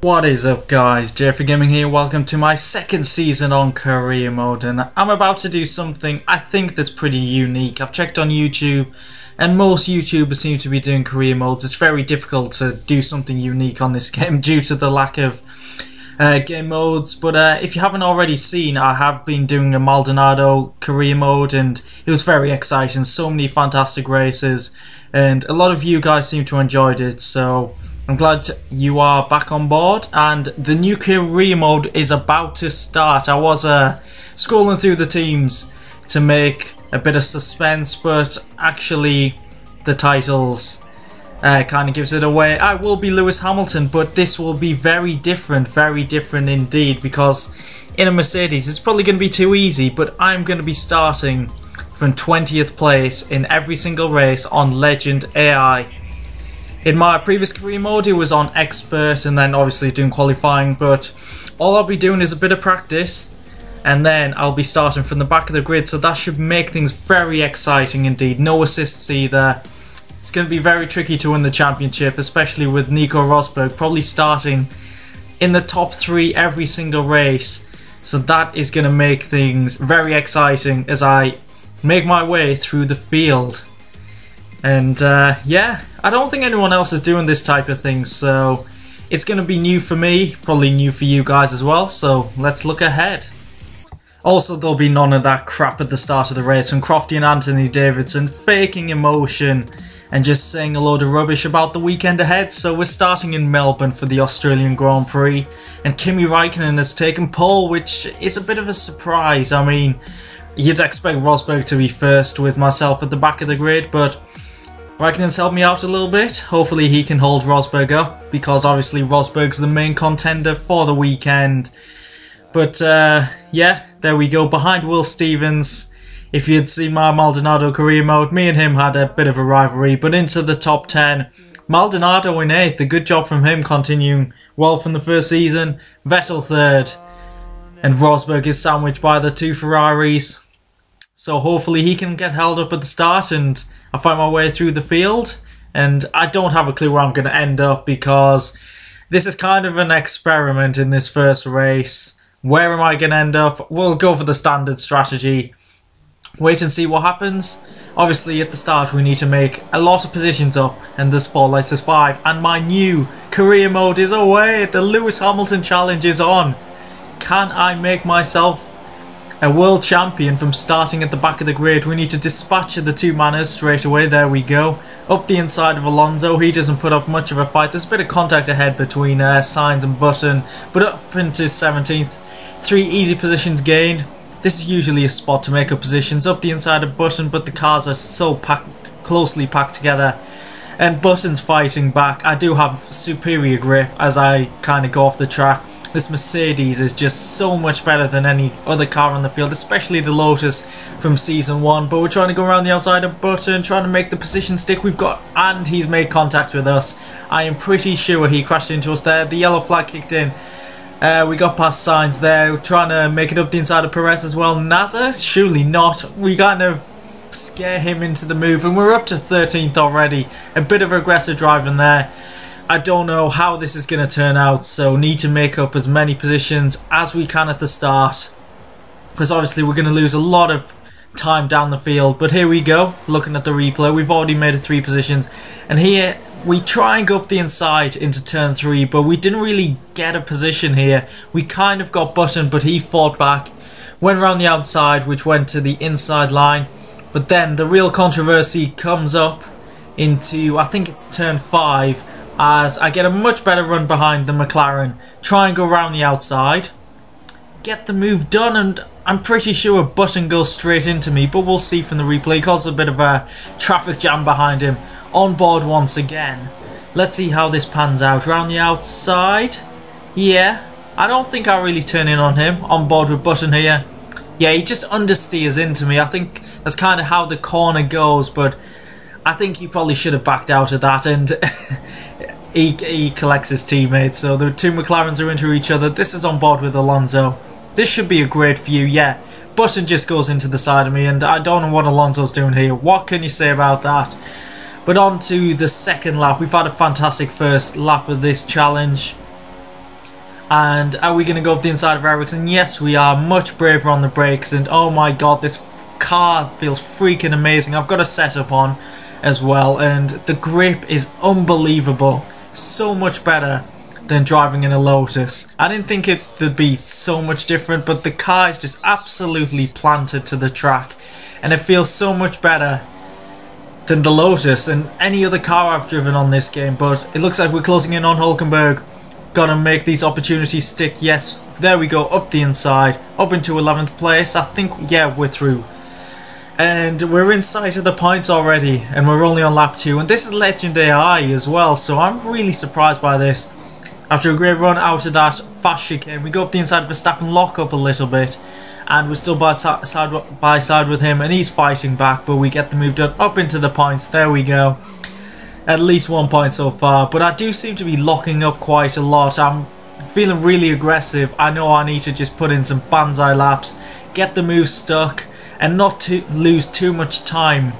What is up guys, JayFerGaming here, welcome to my second season on career mode, and I'm about to do something I think that's pretty unique. I've checked on YouTube and most YouTubers seem to be doing career modes. It's very difficult to do something unique on this game due to the lack of game modes, but if you haven't already seen, I have been doing a Maldonado career mode and it was very exciting. So many fantastic races and a lot of you guys seem to enjoyed it, so I'm glad you are back on board, and the new career mode is about to start. I was scrolling through the teams to make a bit of suspense, but actually the titles kind of gives it away. I will be Lewis Hamilton, but this will be very different indeed, because in a Mercedes it's probably going to be too easy, but I'm going to be starting from 20th place in every single race on Legend AI. In my previous career mode it was on Expert and then obviously doing qualifying, but all I'll be doing is a bit of practice and then I'll be starting from the back of the grid, so that should make things very exciting indeed. No assists either. It's going to be very tricky to win the championship, especially with Nico Rosberg probably starting in the top 3 every single race, so that is going to make things very exciting as I make my way through the field. And yeah, I don't think anyone else is doing this type of thing, so it's going to be new for me, probably new for you guys as well, so let's look ahead. Also, there'll be none of that crap at the start of the race from Crofty and Anthony Davidson faking emotion and just saying a load of rubbish about the weekend ahead. So we're starting in Melbourne for the Australian Grand Prix, and Kimi Raikkonen has taken pole, which is a bit of a surprise. I mean, you'd expect Rosberg to be first with myself at the back of the grid, but Raikkonen's helped me out a little bit. Hopefully he can hold Rosberg up, because obviously Rosberg's the main contender for the weekend. But yeah, there we go, behind Will Stevens. If you'd seen my Maldonado career mode, me and him had a bit of a rivalry, but into the top 10. Maldonado in 8th, a good job from him, continuing well from the first season. Vettel 3rd, and Rosberg is sandwiched by the 2 Ferraris. So hopefully he can get held up at the start and I find my way through the field. And I don't have a clue where I'm going to end up, because this is kind of an experiment in this first race. Where am I going to end up? We'll go for the standard strategy. Wait and see what happens. Obviously at the start we need to make a lot of positions up, and there's 4 lights, there's 5. And my new career mode is away. The Lewis Hamilton challenge is on. Can I make myself a world champion from starting at the back of the grid? We need to dispatch the 2 manners straight away. There we go. Up the inside of Alonso. He doesn't put up much of a fight. There's a bit of contact ahead between Sainz and Button, but up into 17th. 3 easy positions gained. This is usually a spot to make up positions up the inside of Button, but the cars are so closely packed together. And Button's fighting back. I do have superior grip as I kind of go off the track. This Mercedes is just so much better than any other car on the field, especially the Lotus from Season 1. But we're trying to go around the outside of Button, trying to make the position stick. And he's made contact with us. I am pretty sure he crashed into us there. The yellow flag kicked in. We got past Sainz there, trying to make it up the inside of Perez as well. NASA? Surely not. We kind of scare him into the move, and we're up to 13th already. A bit of aggressive driving there. I don't know how this is going to turn out, so need to make up as many positions as we can at the start, because obviously we're going to lose a lot of time down the field. But here we go, looking at the replay, we've already made it 3 positions, and here we try and go up the inside into turn 3, but we didn't really get a position here. We kind of got Button, but he fought back, went around the outside, which went to the inside line. But then the real controversy comes up into, I think it's turn 5, as I get a much better run behind the McLaren, try and go around the outside, get the move done, and I'm pretty sure Button goes straight into me, but we'll see from the replay. He caused a bit of a traffic jam behind him. On board once again. Let's see how this pans out. Around the outside. Yeah, I don't think I really turn in on him. On board with Button here. Yeah, he just understeers into me. I think that's kind of how the corner goes, but I think he probably should have backed out of that, and he collects his teammates. So the 2 McLarens are into each other. This is on board with Alonso. This should be a great view, yeah. Button just goes into the side of me, and I don't know what Alonso's doing here. What can you say about that? But on to the second lap. We've had a fantastic first lap of this challenge. And are we going to go up the inside of Ericsson? Yes, we are. Much braver on the brakes. And oh my god, this car feels freaking amazing. I've got a setup on as well. And the grip is unbelievable. So much better than driving in a Lotus. I didn't think it'd be so much different, but the car is just absolutely planted to the track. And it feels so much better than the Lotus and any other car I've driven on this game. But it looks like we're closing in on Hulkenberg. Gotta make these opportunities stick. Yes, there we go, up the inside, up into 11th place. I think, yeah, we're through. And we're in sight of the points already, and we're only on lap 2. And this is Legend AI as well, so I'm really surprised by this. After a great run out of that fast chicane, we go up the inside of Verstappen, lock up a little bit. And we're still side by side with him, and he's fighting back, but we get the move done up into the points. There we go. At least 1 point so far, but I do seem to be locking up quite a lot. I'm feeling really aggressive. I know I need to just put in some banzai laps, get the move stuck, and not to lose too much time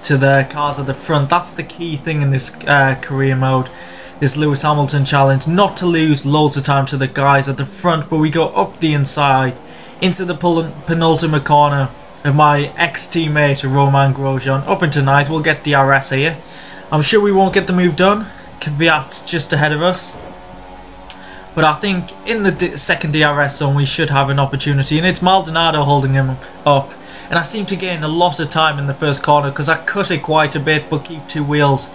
to the cars at the front. That's the key thing in this career mode, this Lewis Hamilton challenge. Not to lose loads of time to the guys at the front, but we go up the inside into the penultimate corner of my ex-teammate Romain Grosjean, up into 9th. We'll get DRS here. I'm sure we won't get the move done. Kvyat's just ahead of us. But I think in the second DRS zone we should have an opportunity. And it's Maldonado holding him up. And I seem to gain a lot of time in the first corner because I cut it quite a bit but keep 2 wheels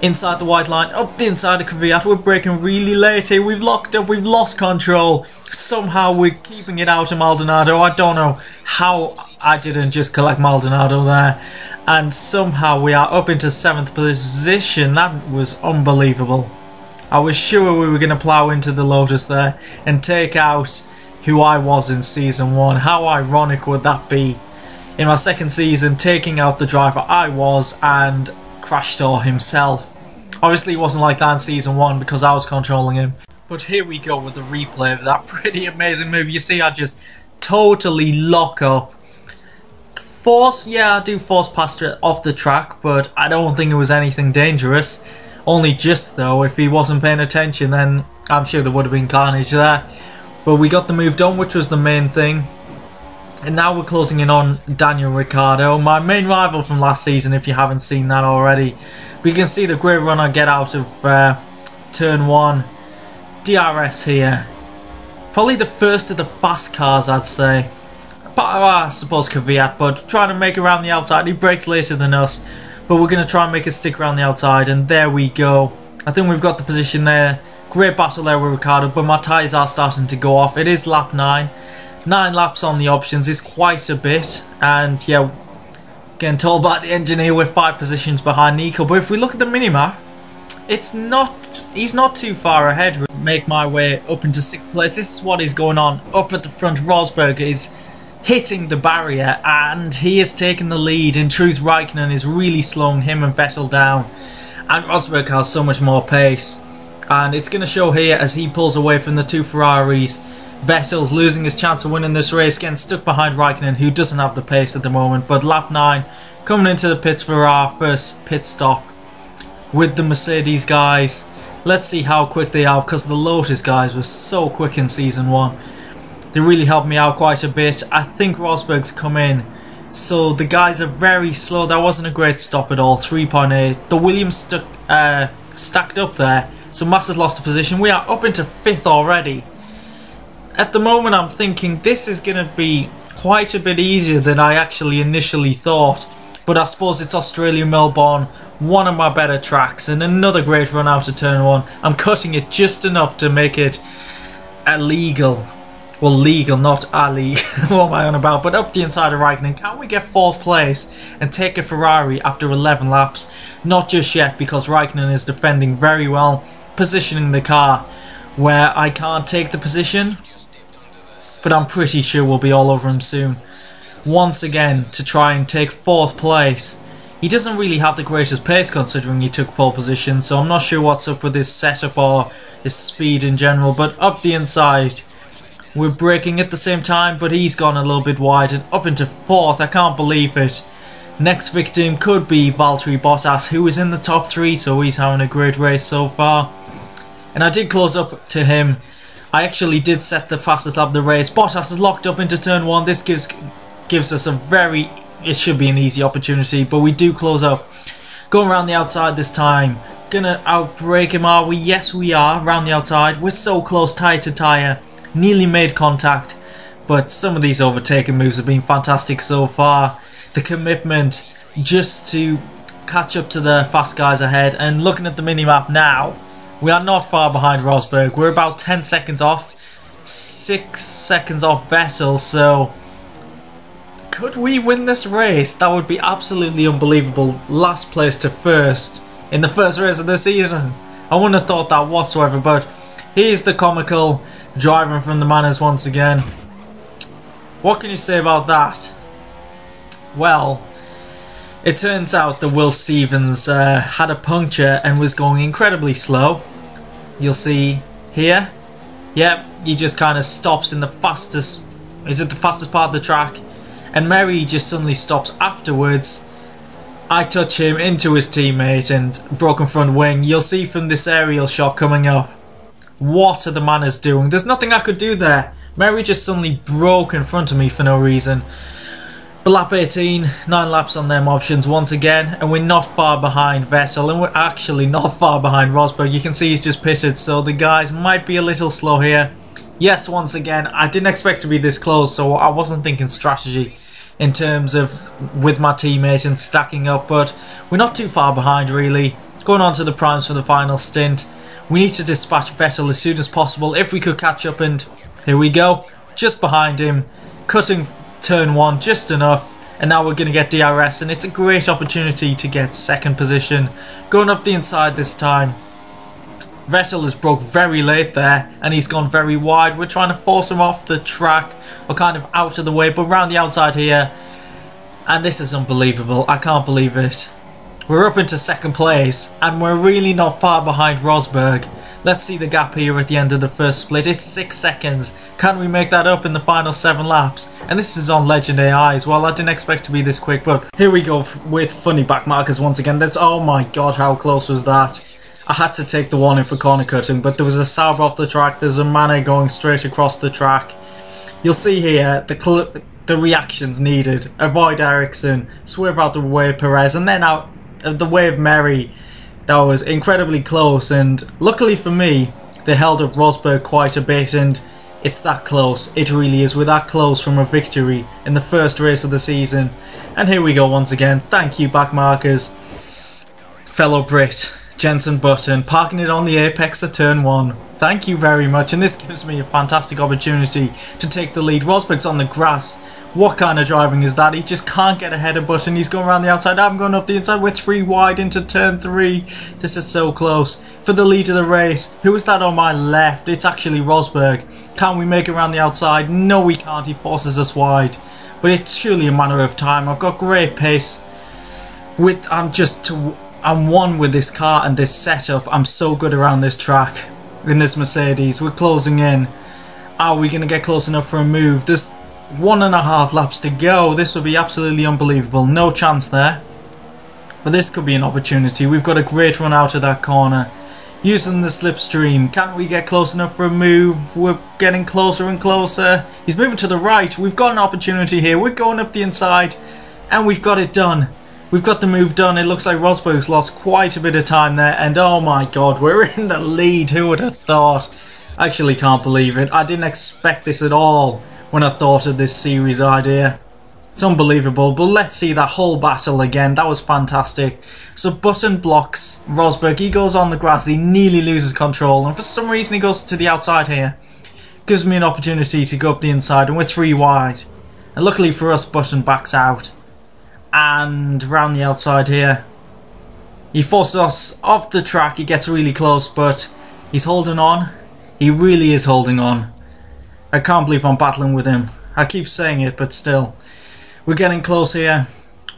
inside the white line. Up the inside of Kvyat. We're braking really late here. We've locked up. We've lost control. Somehow we're keeping it out of Maldonado. I don't know how I didn't just collect Maldonado there. And somehow we are up into 7th position. That was unbelievable. I was sure we were going to plough into the Lotus there and take out who I was in Season 1. How ironic would that be? In my second season, taking out the driver I was and Crashtor himself. Obviously it wasn't like that in Season 1 because I was controlling him. But here we go with the replay of that pretty amazing move. You see I just totally lock up. Force, yeah, I do force past it off the track, but I don't think it was anything dangerous. Only just though, if he wasn't paying attention, then I'm sure there would have been carnage there. But we got the move done, which was the main thing. And now we're closing in on Daniel Ricciardo, my main rival from last season, if you haven't seen that already. But you can see the great run I get out of turn 1. DRS here. Probably the first of the fast cars, I'd say. I suppose Kvyat, but trying to make it around the outside. He brakes later than us, but we're going to try and make it stick around the outside, and there we go. I think we've got the position there. Great battle there with Ricciardo, but my tyres are starting to go off. It is lap 9. 9 laps on the options is quite a bit, and yeah, getting told by the engineer we're 5 positions behind Nico, but if we look at the minimap, he's not too far ahead. Make my way up into 6th place. This is what is going on up at the front. Rosberg is hitting the barrier and he is taking the lead. In truth, Raikkonen is really slowing him and Vettel down, and Rosberg has so much more pace, and it's going to show here as he pulls away from the 2 Ferraris. Vettel's losing his chance of winning this race, getting stuck behind Raikkonen, who doesn't have the pace at the moment. But lap 9 coming into the pits for our first pit stop with the Mercedes guys. Let's see how quick they are, because the Lotus guys were so quick in Season 1. They really helped me out quite a bit. I think Rosberg's come in, so the guys are very slow. That wasn't a great stop at all. 3.8. The Williams stacked up there, so Massa's lost a position. We are up into 5th already. At the moment I'm thinking this is going to be quite a bit easier than I actually initially thought. But I suppose it's Australia, Melbourne, one of my better tracks, and another great run out of turn 1. I'm cutting it just enough to make it illegal. Well, legal, not Ali. What am I on about? But up the inside of Raikkonen, can we get 4th place and take a Ferrari after 11 laps? Not just yet, because Raikkonen is defending very well, positioning the car where I can't take the position. But I'm pretty sure we'll be all over him soon. Once again, to try and take 4th place. He doesn't really have the greatest pace considering he took pole position, so I'm not sure what's up with his setup or his speed in general. But up the inside, we're braking at the same time, but he's gone a little bit wide and up into 4th. I can't believe it. Next victim could be Valtteri Bottas, who is in the top 3, so he's having a great race so far. And I did close up to him. I actually did set the fastest lap of the race. Bottas is locked up into turn 1. This gives us a very... It should be an easy opportunity, but we do close up. Going around the outside this time. Gonna outbrake him, are we? Yes, we are. Around the outside. We're so close, tyre to tyre. Nearly made contact. But some of these overtaking moves have been fantastic so far. The commitment just to catch up to the fast guys ahead. And looking at the minimap now, we are not far behind Rosberg. We're about 10 seconds off. 6 seconds off Vettel, so... Could we win this race? That would be absolutely unbelievable. Last place to first in the first race of the season. I wouldn't have thought that whatsoever, but here's the comical driving from the manners once again. What can you say about that? Well, it turns out that Will Stevens had a puncture and was going incredibly slow. You'll see here. Yep, he just kind of stops in the fastest... Is it the fastest part of the track? And Mary just suddenly stops afterwards. I touch him into his teammate and broken front wing. You'll see from this aerial shot coming up. What are the manners doing? There's nothing I could do there. Mary just suddenly broke in front of me for no reason. But lap 18, 9 laps on them options once again. And we're not far behind Vettel. And we're actually not far behind Rosberg. You can see he's just pitted. So the guys might be a little slow here. Yes, once again, I didn't expect to be this close, so I wasn't thinking strategy in terms of with my teammate and stacking up, but we're not too far behind really. Going on to the primes for the final stint. We need to dispatch Vettel as soon as possible if we could catch up, and here we go. Just behind him, cutting turn 1 just enough, and now we're going to get DRS, and it's a great opportunity to get second position. Going up the inside this time. Vettel has broke very late there and he's gone very wide. We're trying to force him off the track or kind of out of the way, but round the outside here. And this is unbelievable. I can't believe it. We're up into second place and we're really not far behind Rosberg. Let's see the gap here at the end of the first split. It's 6 seconds. Can we make that up in the final 7 laps? And this is on Legend AI as well. I didn't expect to be this quick, but here we go with funny back markers once again. Oh my god, how close was that? I had to take the warning for corner cutting, but there was a Sauber off the track. There's a Manor going straight across the track. You'll see here the reactions needed. Avoid Ericsson, swerve out the way of Perez, and then out of the way of Mary. That was incredibly close, and luckily for me, they held up Rosberg quite a bit, and it's that close. It really is. We're that close from a victory in the first race of the season. And here we go once again. Thank you, back markers. Fellow Brit. Jenson Button, parking it on the apex of turn 1. Thank you very much, and this gives me a fantastic opportunity to take the lead. Rosberg's on the grass. What kind of driving is that? He just can't get ahead of Button. He's going around the outside. I'm going up the inside. We're 3 wide into turn 3. This is so close. For the lead of the race, who is that on my left? It's actually Rosberg. Can we make it around the outside? No, we can't. He forces us wide. But it's surely a matter of time. I've got great pace. I'm one with this car and this setup. I'm so good around this track in this Mercedes. We're closing in. Are we going to get close enough for a move? There's 1.5 laps to go. This would be absolutely unbelievable. No chance there. But this could be an opportunity. We've got a great run out of that corner. Using the slipstream. Can't we get close enough for a move? We're getting closer and closer. He's moving to the right. We've got an opportunity here. We're going up the inside. And we've got it done. We've got the move done. It looks like Rosberg's lost quite a bit of time there. And oh my god, we're in the lead. Who would have thought? I actually can't believe it. I didn't expect this at all when I thought of this series idea. It's unbelievable. But let's see that whole battle again. That was fantastic. So Button blocks Rosberg. He goes on the grass. He nearly loses control. And for some reason he goes to the outside here. Gives me an opportunity to go up the inside. And we're 3 wide. And luckily for us, Button backs out. And round the outside here, he forces us off the track. He gets really close, but he's holding on. He really is holding on. I can't believe I'm battling with him. I keep saying it, but still. We're getting close here.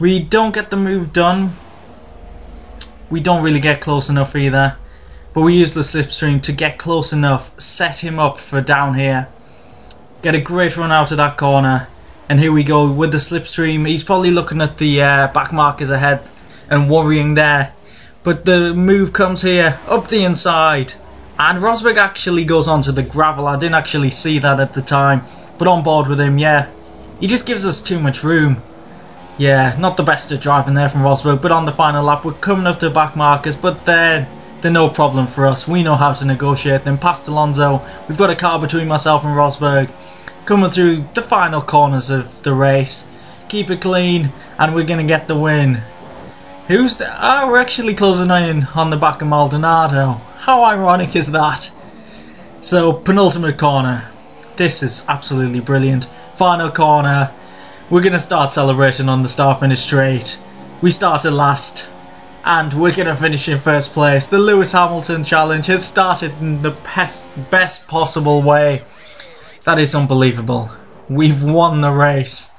We don't get the move done. We don't really get close enough either. But we use the slipstream to get close enough. Set him up for down here. Get a great run out of that corner. And here we go with the slipstream. He's probably looking at the back markers ahead and worrying there. But the move comes here, up the inside. And Rosberg actually goes onto the gravel. I didn't actually see that at the time, but on board with him, yeah. He just gives us too much room. Yeah, not the best at driving there from Rosberg, but on the final lap we're coming up to back markers, but they're no problem for us. We know how to negotiate them. Past Alonso, we've got a car between myself and Rosberg, coming through the final corners of the race. Keep it clean, and we're going to get the win. We're actually closing in on the back of Maldonado. How ironic is that? So, penultimate corner. This is absolutely brilliant. Final corner. We're going to start celebrating on the start-finish straight. We started last, and we're going to finish in first place. The Lewis Hamilton challenge has started in the best possible way. That is unbelievable. We've won the race.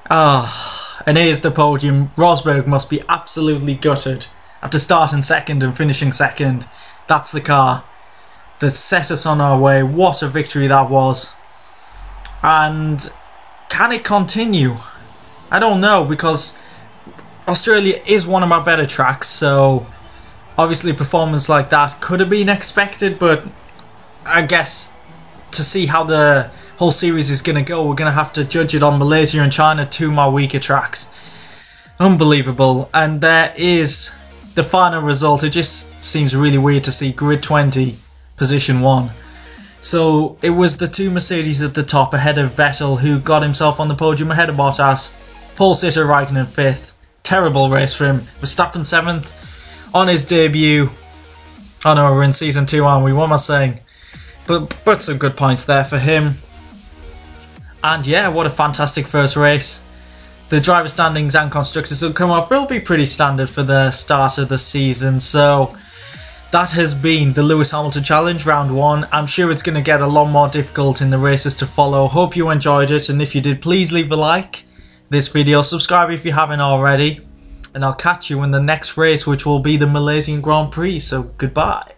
And here's the podium. Rosberg must be absolutely gutted after starting second and finishing second. That's the car that set us on our way. What a victory that was. And can it continue? I don't know, because Australia is one of my better tracks, so obviously a performance like that could have been expected, but I guess to see how the whole series is going to go, we're going to have to judge it on Malaysia and China, 2 more weaker tracks. Unbelievable. And there is the final result. It just seems really weird to see grid 20, position 1. So it was the 2 Mercedes at the top ahead of Vettel, who got himself on the podium ahead of Bottas. Pole sitter Raikkonen 5th. Terrible race for him. Verstappen 7th on his debut. Oh no, we're in season 2, aren't we? What am I saying? But some good points there for him. And yeah, what a fantastic first race. The driver standings and constructors will come up. It'll be pretty standard for the start of the season. So that has been the Lewis Hamilton Challenge round 1. I'm sure it's going to get a lot more difficult in the races to follow. Hope you enjoyed it, and if you did, please leave a like this video, subscribe if you haven't already, and I'll catch you in the next race, which will be the Malaysian Grand Prix. So goodbye.